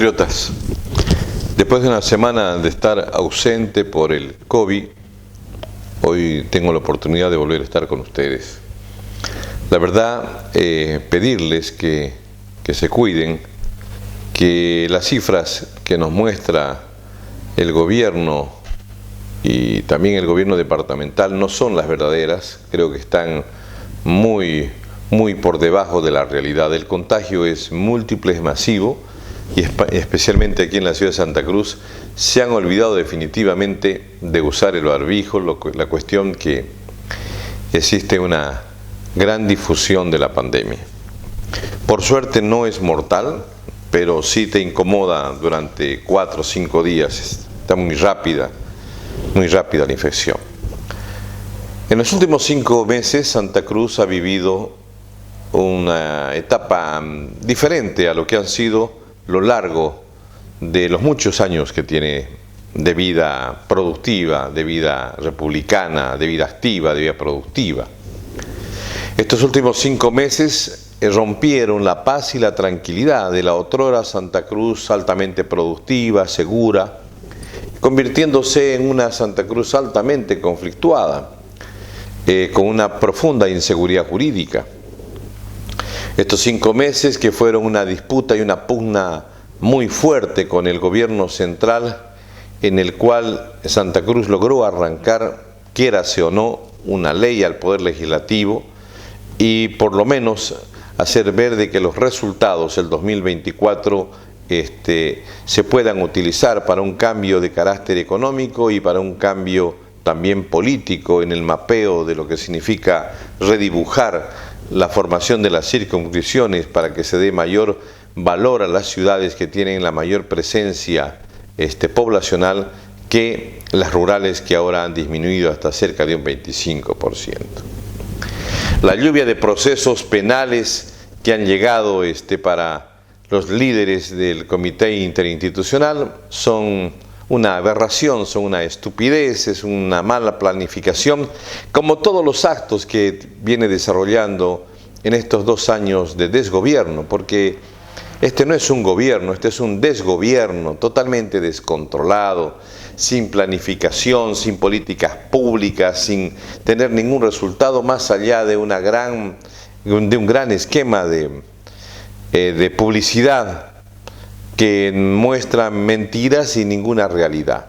Compatriotas, después de una semana de estar ausente por el COVID, hoy tengo la oportunidad de volver a estar con ustedes. La verdad, pedirles que se cuiden, que las cifras que nos muestra el gobierno y también el gobierno departamental no son las verdaderas. Creo que están muy por debajo de la realidad. El contagio es múltiple, es masivo, y especialmente aquí en la ciudad de Santa Cruz se han olvidado definitivamente de usar el barbijo. La cuestión que existe una gran difusión de la pandemia. Por suerte no es mortal, pero sí te incomoda durante 4 o 5 días. Está muy rápida la infección. En los últimos 5 meses Santa Cruz ha vivido una etapa diferente a lo que han sido lo largo de los muchos años que tiene de vida productiva, de vida republicana, de vida activa, de vida productiva. Estos últimos 5 meses rompieron la paz y la tranquilidad de la otrora Santa Cruz altamente productiva, segura, convirtiéndose en una Santa Cruz altamente conflictuada, con una profunda inseguridad jurídica. Estos 5 meses que fueron una disputa y una pugna muy fuerte con el gobierno central, en el cual Santa Cruz logró arrancar, quiérase o no, una ley al Poder Legislativo y por lo menos hacer ver de que los resultados del 2024 se puedan utilizar para un cambio de carácter económico y para un cambio también político en el mapeo de lo que significa redibujar la formación de las circunscripciones para que se dé mayor valor a las ciudades que tienen la mayor presencia poblacional que las rurales, que ahora han disminuido hasta cerca de un 25%. La lluvia de procesos penales que han llegado para los líderes del Comité Interinstitucional son una aberración, son una estupidez, es una mala planificación, como todos los actos que viene desarrollando en estos 2 años de desgobierno, porque este no es un gobierno, este es un desgobierno totalmente descontrolado, sin planificación, sin políticas públicas, sin tener ningún resultado más allá de un gran esquema de publicidad que muestra mentiras y ninguna realidad.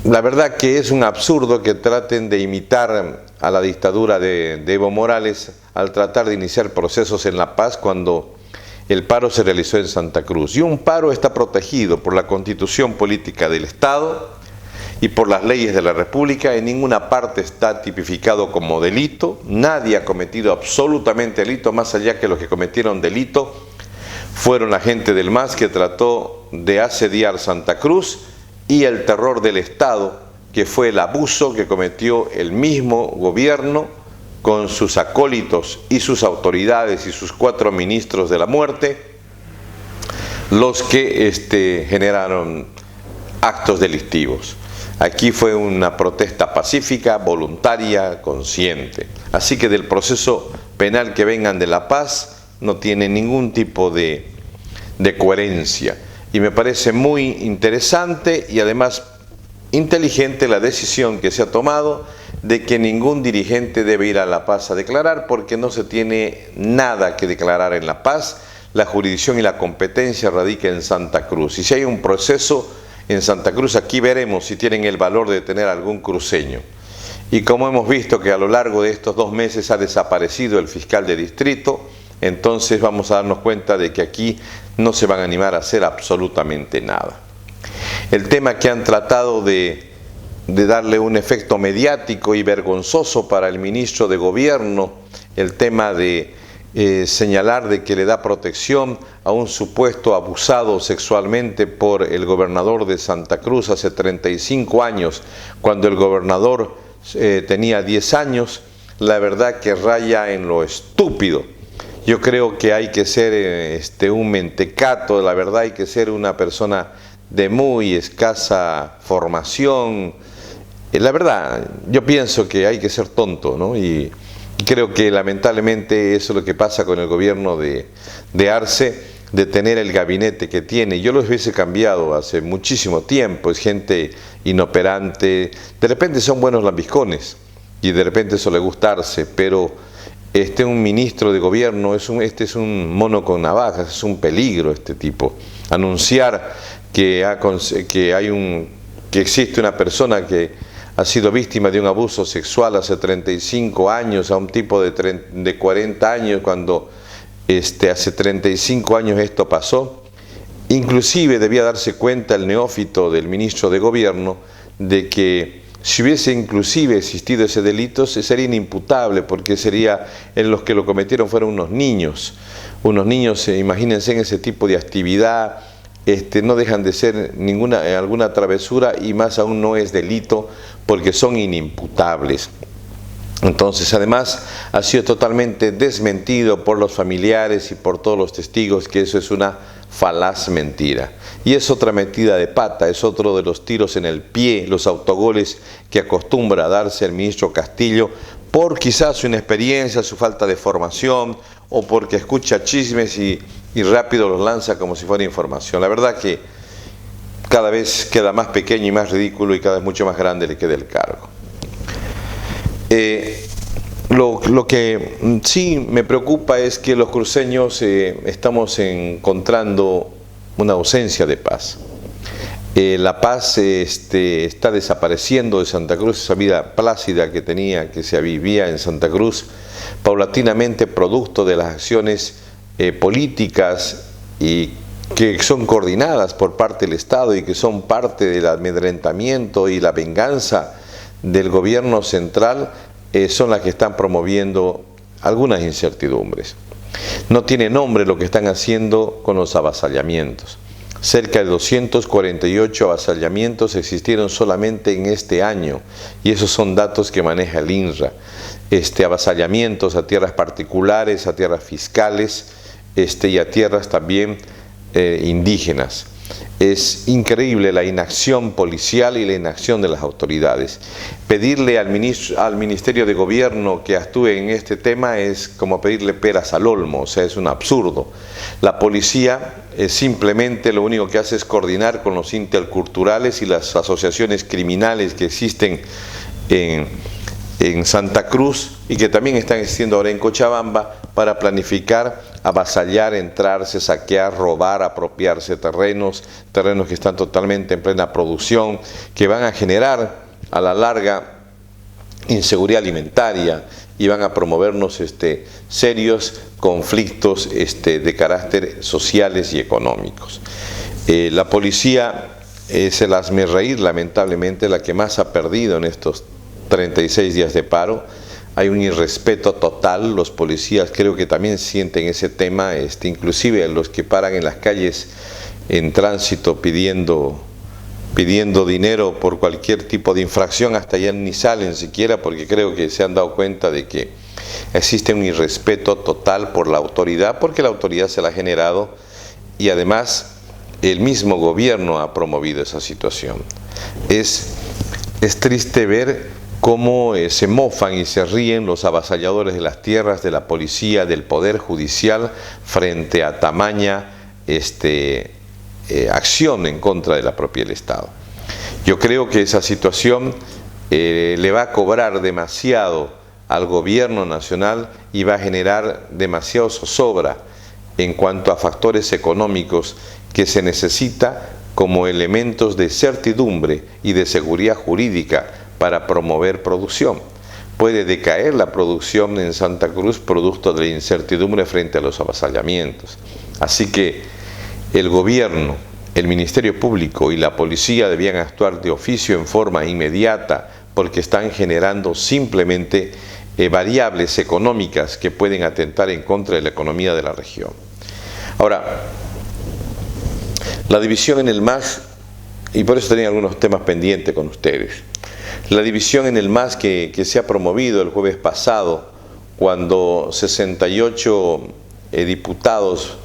La verdad que es un absurdo que traten de imitar a la dictadura de Evo Morales al tratar de iniciar procesos en La Paz cuando el paro se realizó en Santa Cruz. Y un paro está protegido por la Constitución Política del Estado y por las leyes de la República. En ninguna parte está tipificado como delito. Nadie ha cometido absolutamente delito, más allá que los que cometieron delito fueron la gente del MAS que trató de asediar Santa Cruz, y el terror del Estado, que fue el abuso que cometió el mismo gobierno con sus acólitos y sus autoridades y sus 4 ministros de la muerte, los que generaron actos delictivos. Aquí fue una protesta pacífica, voluntaria, consciente. Así que del proceso penal que vengan de La Paz no tiene ningún tipo de coherencia. Y me parece muy interesante y además inteligente la decisión que se ha tomado de que ningún dirigente debe ir a La Paz a declarar, porque no se tiene nada que declarar en La Paz. La jurisdicción y la competencia radica en Santa Cruz. Y si hay un proceso en Santa Cruz, aquí veremos si tienen el valor de tener algún cruceño. Y como hemos visto que a lo largo de estos 2 meses ha desaparecido el fiscal de distrito, entonces vamos a darnos cuenta de que aquí no se van a animar a hacer absolutamente nada. El tema que han tratado de darle un efecto mediático y vergonzoso para el ministro de Gobierno, el tema de señalar de que le da protección a un supuesto abusado sexualmente por el gobernador de Santa Cruz hace 35 años, cuando el gobernador tenía 10 años, la verdad que raya en lo estúpido. Yo creo que hay que ser un mentecato, la verdad hay que ser una persona de muy escasa formación. La verdad, yo pienso que hay que ser tonto, ¿no? Y Creo que lamentablemente eso es lo que pasa con el gobierno de Arce, de tener el gabinete que tiene. Yo los hubiese cambiado hace muchísimo tiempo, es gente inoperante, de repente son buenos lambiscones y de repente eso le gusta Arce, pero un ministro de gobierno, este es un mono con navajas, es un peligro este tipo. Anunciar que existe una persona que ha sido víctima de un abuso sexual hace 35 años a un tipo de 40 años, cuando hace 35 años esto pasó. Inclusive debía darse cuenta el neófito del ministro de gobierno de que si hubiese inclusive existido ese delito sería inimputable, porque en los que lo cometieron fueron unos niños, imagínense, en ese tipo de actividad. No dejan de ser alguna travesura, y más aún no es delito porque son inimputables. Entonces, además, ha sido totalmente desmentido por los familiares y por todos los testigos que eso es una falaz mentira. Y es otra metida de pata, es otro de los tiros en el pie, los autogoles que acostumbra a darse el ministro Castillo por quizás su inexperiencia, su falta de formación, o porque escucha chismes y rápido los lanza como si fuera información. La verdad que cada vez queda más pequeño y más ridículo, y cada vez mucho más grande le queda el cargo. Lo que sí me preocupa es que los cruceños estamos encontrando una ausencia de paz. La paz está desapareciendo de Santa Cruz, esa vida plácida que se vivía en Santa Cruz, paulatinamente producto de las acciones políticas y que son coordinadas por parte del Estado y que son parte del amedrentamiento y la venganza del gobierno central, son las que están promoviendo algunas incertidumbres. No tiene nombre lo que están haciendo con los avasallamientos. Cerca de 248 avasallamientos existieron solamente en este año, y esos son datos que maneja el INRA. Avasallamientos a tierras particulares, a tierras fiscales, y a tierras también indígenas. Es increíble la inacción policial y la inacción de las autoridades. Pedirle al Ministerio de Gobierno que actúe en este tema es como pedirle peras al olmo, o sea, es un absurdo. La policía simplemente lo único que hace es coordinar con los interculturales y las asociaciones criminales que existen en Santa Cruz y que también están existiendo ahora en Cochabamba, para planificar, avasallar, entrarse, saquear, robar, apropiarse terrenos que están totalmente en plena producción, que van a generar a la larga inseguridad alimentaria y van a promovernos serios conflictos de carácter sociales y económicos. La policía es el hazmerreír, lamentablemente, la que más ha perdido en estos 36 días de paro. Hay un irrespeto total, los policías creo que también sienten ese tema, inclusive los que paran en las calles en tránsito pidiendo dinero por cualquier tipo de infracción, hasta ya ni salen siquiera, porque creo que se han dado cuenta de que existe un irrespeto total por la autoridad, porque la autoridad se la ha generado y además el mismo gobierno ha promovido esa situación. Es triste ver cómo se mofan y se ríen los avasalladores de las tierras, de la policía, del poder judicial, frente a tamaña acción en contra de la propia del Estado. Yo creo que esa situación le va a cobrar demasiado al gobierno nacional y va a generar demasiado zozobra en cuanto a factores económicos que se necesita como elementos de certidumbre y de seguridad jurídica para promover producción. Puede decaer la producción en Santa Cruz producto de la incertidumbre frente a los avasallamientos. Así que el gobierno, el Ministerio Público y la policía debían actuar de oficio en forma inmediata, porque están generando simplemente variables económicas que pueden atentar en contra de la economía de la región. Ahora, la división en el MAS, y por eso tenía algunos temas pendientes con ustedes. La división en el MAS que se ha promovido el jueves pasado, cuando 68 diputados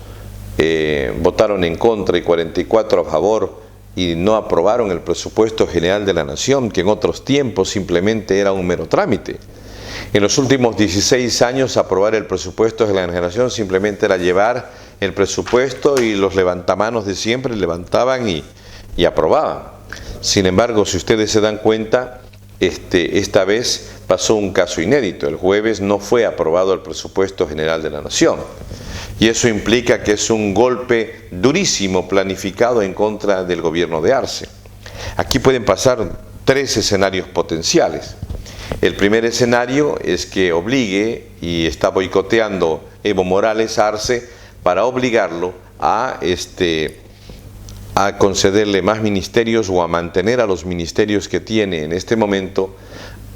votaron en contra y 44 a favor y no aprobaron el presupuesto general de la Nación, que en otros tiempos simplemente era un mero trámite. En los últimos 16 años aprobar el presupuesto de la generación simplemente era llevar el presupuesto y los levantamanos de siempre levantaban y aprobaban. Sin embargo, si ustedes se dan cuenta, esta vez pasó un caso inédito. El jueves no fue aprobado el presupuesto general de la Nación. Y eso implica que es un golpe durísimo planificado en contra del gobierno de Arce. Aquí pueden pasar 3 escenarios potenciales. El primer escenario es que obligue, y está boicoteando Evo Morales a Arce, para obligarlo a concederle más ministerios o a mantener a los ministerios que tiene en este momento,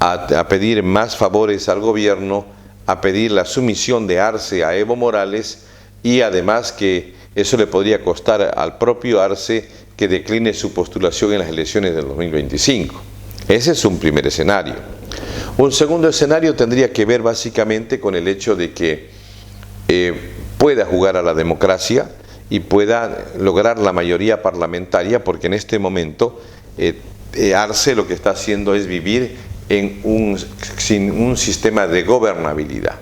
a pedir más favores al gobierno, a pedir la sumisión de Arce a Evo Morales, y además que eso le podría costar al propio Arce que decline su postulación en las elecciones del 2025. Ese es un primer escenario. Un segundo escenario tendría que ver básicamente con el hecho de que pueda jugar a la democracia y pueda lograr la mayoría parlamentaria, porque en este momento Arce lo que está haciendo es vivir sin un sistema de gobernabilidad.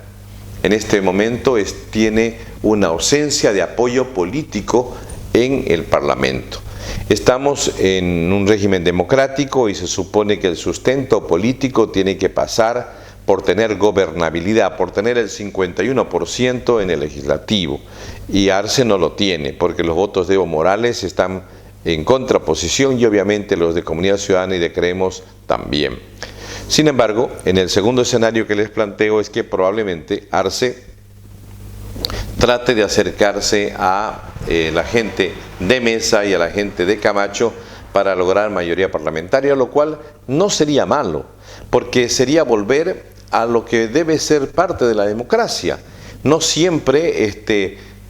En este momento tiene una ausencia de apoyo político en el Parlamento. Estamos en un régimen democrático y se supone que el sustento político tiene que pasar por tener gobernabilidad, por tener el 51% en el legislativo. Y Arce no lo tiene, porque los votos de Evo Morales están en contraposición y obviamente los de Comunidad Ciudadana y de Creemos también. Sin embargo, en el segundo escenario que les planteo es que probablemente Arce trate de acercarse a la gente de Mesa y a la gente de Camacho para lograr mayoría parlamentaria, lo cual no sería malo, porque sería volver a lo que debe ser parte de la democracia. No siempre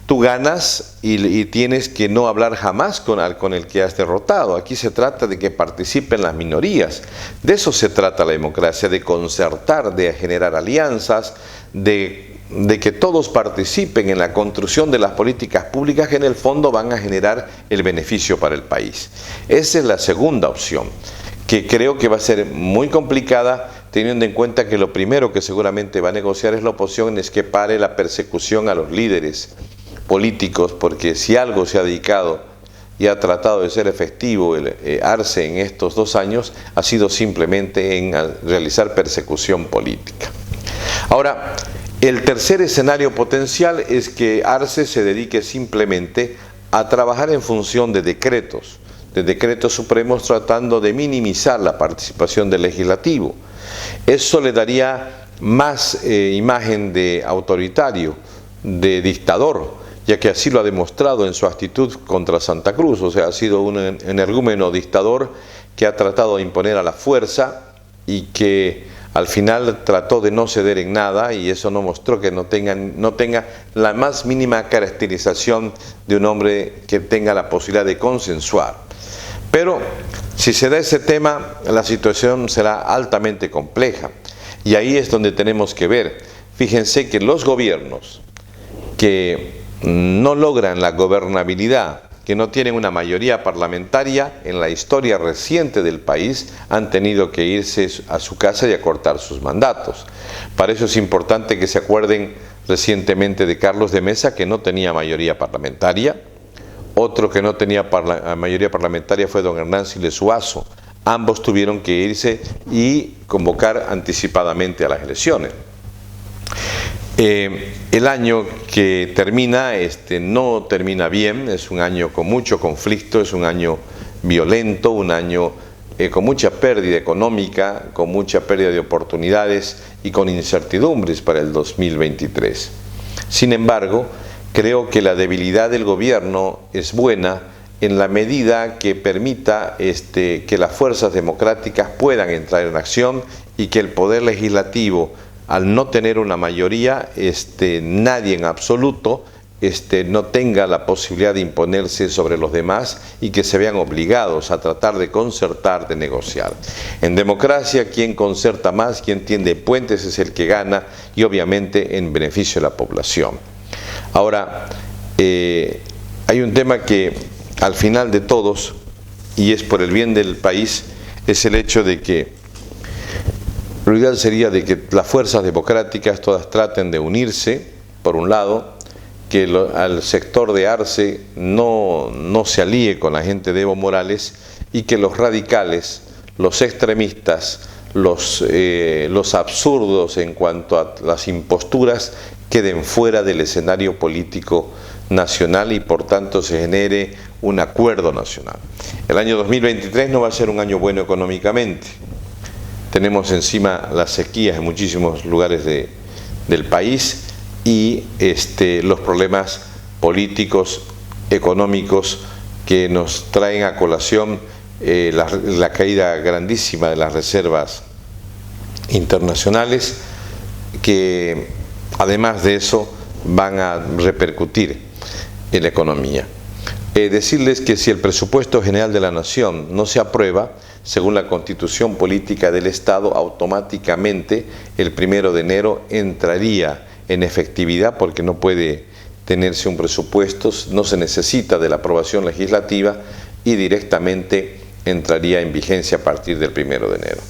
tú ganas y tienes que no hablar jamás con el que has derrotado. Aquí se trata de que participen las minorías. De eso se trata la democracia, de concertar, de generar alianzas, de que todos participen en la construcción de las políticas públicas que en el fondo van a generar el beneficio para el país. Esa es la segunda opción, que creo que va a ser muy complicada, teniendo en cuenta que lo primero que seguramente va a negociar es la oposición, es que pare la persecución a los líderes políticos, porque si algo se ha dedicado y ha tratado de ser efectivo el Arce en estos 2 años, ha sido simplemente en realizar persecución política. Ahora, el tercer escenario potencial es que Arce se dedique simplemente a trabajar en función de decretos supremos, tratando de minimizar la participación del legislativo. Eso le daría más imagen de autoritario, de dictador, ya que así lo ha demostrado en su actitud contra Santa Cruz. O sea, ha sido un energúmeno dictador que ha tratado de imponer a la fuerza y que al final trató de no ceder en nada, y eso no mostró que no tenga la más mínima caracterización de un hombre que tenga la posibilidad de consensuar. Pero si se da ese tema, la situación será altamente compleja, y ahí es donde tenemos que ver. Fíjense que los gobiernos que no logran la gobernabilidad, que no tienen una mayoría parlamentaria, en la historia reciente del país han tenido que irse a su casa y acortar sus mandatos. Para eso es importante que se acuerden recientemente de Carlos de Mesa, que no tenía mayoría parlamentaria. Otro que no tenía mayoría parlamentaria fue don Hernán Siles Suazo. Ambos tuvieron que irse y convocar anticipadamente a las elecciones. El año que termina, no termina bien, es un año con mucho conflicto, es un año violento, un año con mucha pérdida económica, con mucha pérdida de oportunidades y con incertidumbres para el 2023. Sin embargo, creo que la debilidad del gobierno es buena en la medida que permita que las fuerzas democráticas puedan entrar en acción y que el poder legislativo, al no tener una mayoría, nadie en absoluto no tenga la posibilidad de imponerse sobre los demás y que se vean obligados a tratar de concertar, de negociar. En democracia, quien concerta más, quien tiende puentes es el que gana, y obviamente en beneficio de la población. Ahora, hay un tema que al final de todos, y es por el bien del país, es el hecho de que Lo ideal sería de que las fuerzas democráticas todas traten de unirse, por un lado, que al sector de Arce no se alíe con la gente de Evo Morales y que los radicales, los extremistas, los absurdos en cuanto a las imposturas queden fuera del escenario político nacional y por tanto se genere un acuerdo nacional. El año 2023 no va a ser un año bueno económicamente. Tenemos encima las sequías en muchísimos lugares del país y los problemas políticos, económicos que nos traen a colación la caída grandísima de las reservas internacionales, que además de eso van a repercutir en la economía. Decirles que si el presupuesto general de la Nación no se aprueba, según la Constitución Política del Estado, automáticamente el 1 de enero entraría en efectividad porque no puede tenerse un presupuesto, no se necesita de la aprobación legislativa y directamente entraría en vigencia a partir del 1 de enero.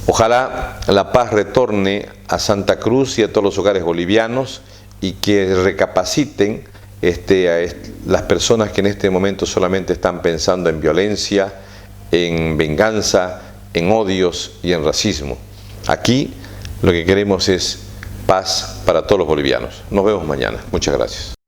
Ojalá la paz retorne a Santa Cruz y a todos los hogares bolivianos y que recapaciten las personas que en este momento solamente están pensando en violencia, en venganza, en odios y en racismo. Aquí lo que queremos es paz para todos los bolivianos. Nos vemos mañana. Muchas gracias.